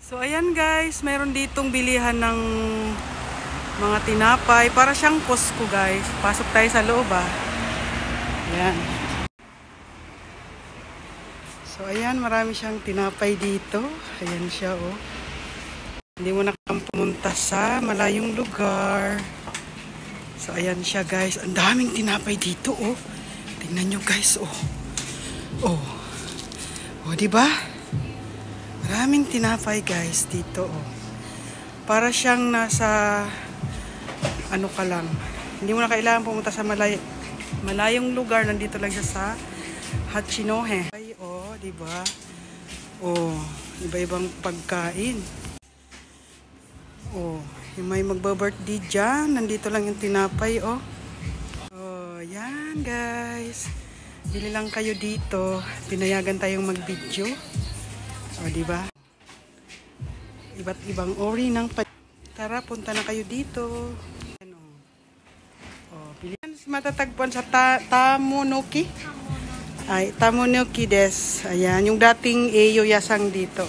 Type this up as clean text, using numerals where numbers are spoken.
So ayan guys, mayroon ditong bilihan ng mga tinapay. Para siyang Costco guys. Pasok tayo sa loob Ayan. So ayan, marami siyang tinapay dito. Ayan siya Hindi mo na kang pumunta sa malayong lugar. So ayan siya guys. Ang daming tinapay dito Tingnan nyo guys diba? Maraming tinapay guys dito Para siyang nasa ano ka lang. Hindi mo na kailangan pumunta sa malayong lugar. Nandito lang siya sa Hachinohe. Ay diba? Iba-ibang pagkain. Yung may magba-birthday dyan. Nandito lang yung tinapay yan guys. Bili lang kayo dito. Pinayagan tayong mag-video. Diba? Iba't ibang ori ng tara, punta na kayo dito. Pilihan matatagpuan sa Tamonoki. Tamonoki des. Ayan, yung dating Eyo Yasang dito